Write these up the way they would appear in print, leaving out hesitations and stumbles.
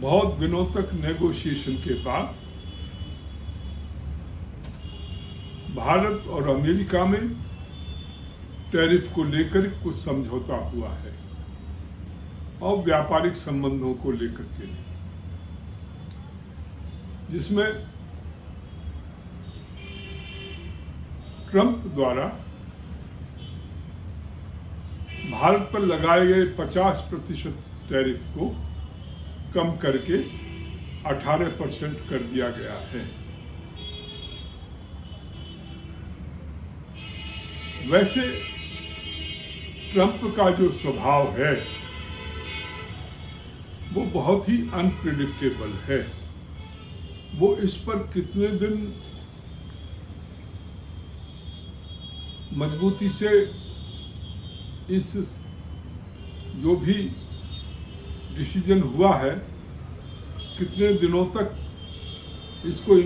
बहुत दिनों तक नेगोशिएशन के बाद भारत और अमेरिका में टैरिफ को लेकर कुछ समझौता हुआ है और व्यापारिक संबंधों को लेकर के, जिसमें ट्रंप द्वारा भारत पर लगाए गए 50% टैरिफ को कम करके 18% कर दिया गया है। वैसे ट्रंप का जो स्वभाव है वो बहुत ही अनप्रिडिक्टेबल है। वो इस पर कितने दिन मजबूती से इस जो भी डिसीजन हुआ है कितने दिनों तक इसको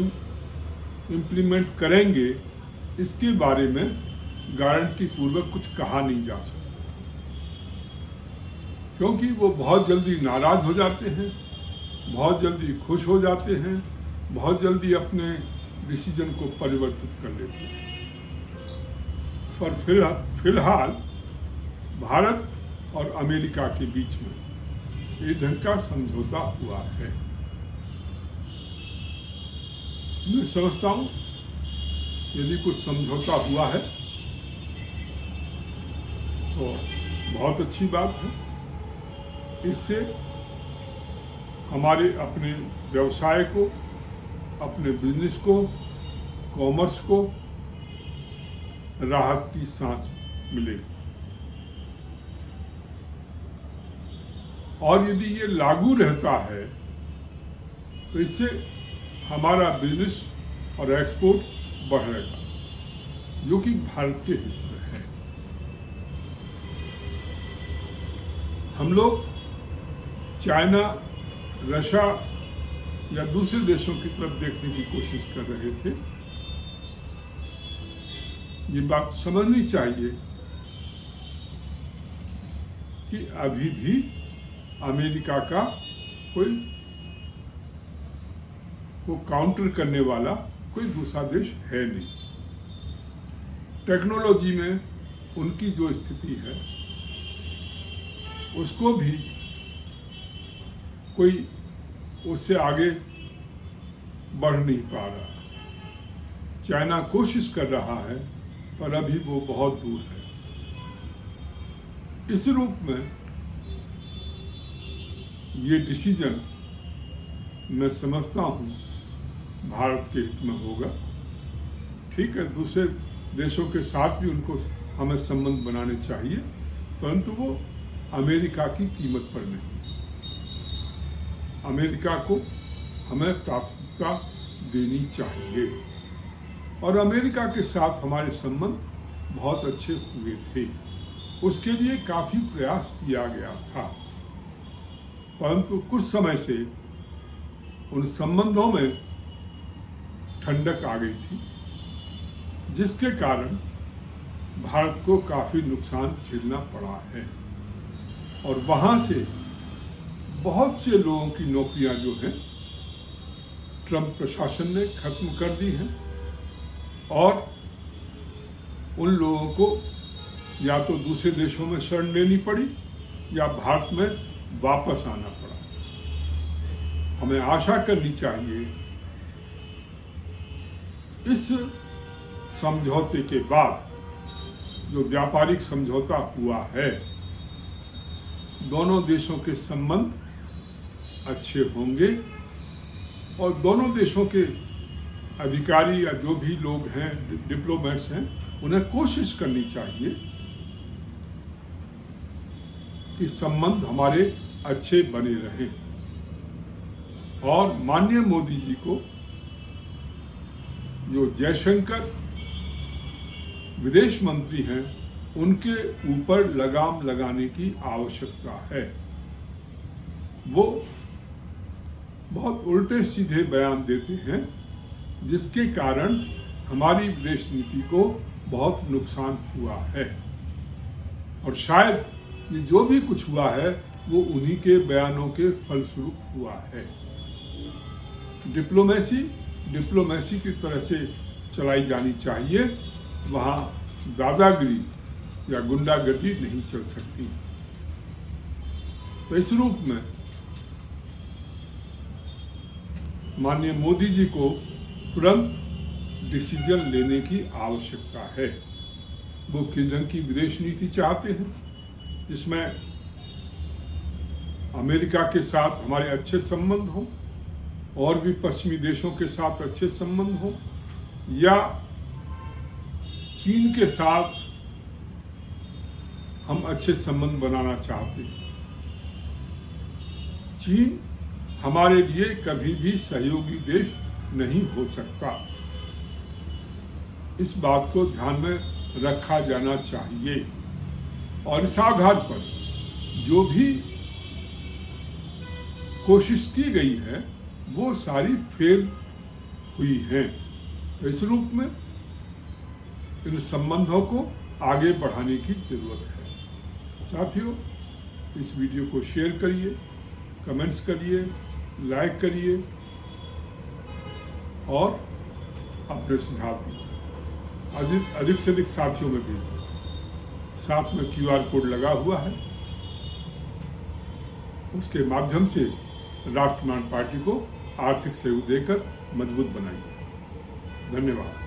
इम्प्लीमेंट करेंगे, इसके बारे में गारंटी पूर्वक कुछ कहा नहीं जा सकता, क्योंकि वो बहुत जल्दी नाराज हो जाते हैं, बहुत जल्दी खुश हो जाते हैं, बहुत जल्दी अपने डिसीजन को परिवर्तित कर लेते हैं। पर फिलहाल भारत और अमेरिका के बीच में एक ढंग का समझौता हुआ है। मैं समझता हूं यदि कुछ समझौता हुआ है तो बहुत अच्छी बात है। इससे हमारे अपने व्यवसाय को, अपने बिजनेस को, कॉमर्स को राहत की सांस मिलेगी। और यदि ये लागू रहता है तो इससे हमारा बिजनेस और एक्सपोर्ट बढ़ेगा, जो कि भारत के हित में है। हम लोग चाइना, रशिया या दूसरे देशों की तरफ देखने की कोशिश कर रहे थे। ये बात समझनी चाहिए कि अभी भी अमेरिका का कोई को काउंटर करने वाला कोई दूसरा देश है नहीं। टेक्नोलॉजी में उनकी जो स्थिति है उसको भी कोई उससे आगे बढ़ नहीं पा रहा। चाइना कोशिश कर रहा है पर अभी वो बहुत दूर है। इस रूप में ये डिसीजन मैं समझता हूँ भारत के हित में होगा। ठीक है, दूसरे देशों के साथ भी उनको हमें संबंध बनाने चाहिए, परंतु वो अमेरिका की कीमत पर नहीं। अमेरिका को हमें प्राथमिकता देनी चाहिए और अमेरिका के साथ हमारे संबंध बहुत अच्छे हुए थे। उसके लिए काफी प्रयास किया गया था, परंतु कुछ समय से उन संबंधों में ठंडक आ गई थी, जिसके कारण भारत को काफी नुकसान झेलना पड़ा है। और वहां से बहुत से लोगों की नौकरियां जो हैं ट्रंप प्रशासन ने खत्म कर दी हैं और उन लोगों को या तो दूसरे देशों में शरण लेनी पड़ी या भारत में वापस आना पड़ा। हमें आशा करनी चाहिए इस समझौते के बाद जो व्यापारिक समझौता हुआ है, दोनों देशों के संबंध अच्छे होंगे और दोनों देशों के अधिकारी या जो भी लोग हैं, डिप्लोमेट्स हैं, उन्हें कोशिश करनी चाहिए कि संबंध हमारे अच्छे बने रहें। और माननीय मोदी जी को जो जयशंकर विदेश मंत्री हैं, उनके ऊपर लगाम लगाने की आवश्यकता है। वो बहुत उल्टे सीधे बयान देते हैं, जिसके कारण हमारी विदेश नीति को बहुत नुकसान हुआ है। और शायद ये जो भी कुछ हुआ है वो उन्हीं के बयानों के फलस्वरूप हुआ है। डिप्लोमेसी की तरह से चलाई जानी चाहिए, वहाँ दादागिरी या गुंडागर्दी नहीं चल सकती। तो इस रूप में माननीय मोदी जी को तुरंत डिसीजन लेने की आवश्यकता है। वो किस ढंग की विदेश नीति चाहते हैं, जिसमें अमेरिका के साथ हमारे अच्छे संबंध हों और भी पश्चिमी देशों के साथ अच्छे संबंध हों, या चीन के साथ हम अच्छे संबंध बनाना चाहते हैं। चीन हमारे लिए कभी भी सहयोगी देश नहीं हो सकता। इस बात को ध्यान में रखा जाना चाहिए और इस आधार पर जो भी कोशिश की गई है वो सारी फेल हुई है। तो इस रूप में इन संबंधों को आगे बढ़ाने की जरूरत है। साथियों, इस वीडियो को शेयर करिए, कमेंट्स करिए, लाइक करिए और अपने सुझाव दीजिए। अधिक से अधिक साथियों में भेजिए। साथ में QR कोड लगा हुआ है, उसके माध्यम से राष्ट्र निर्माण पार्टी को आर्थिक सहयोग देकर मजबूत बनाइए। धन्यवाद।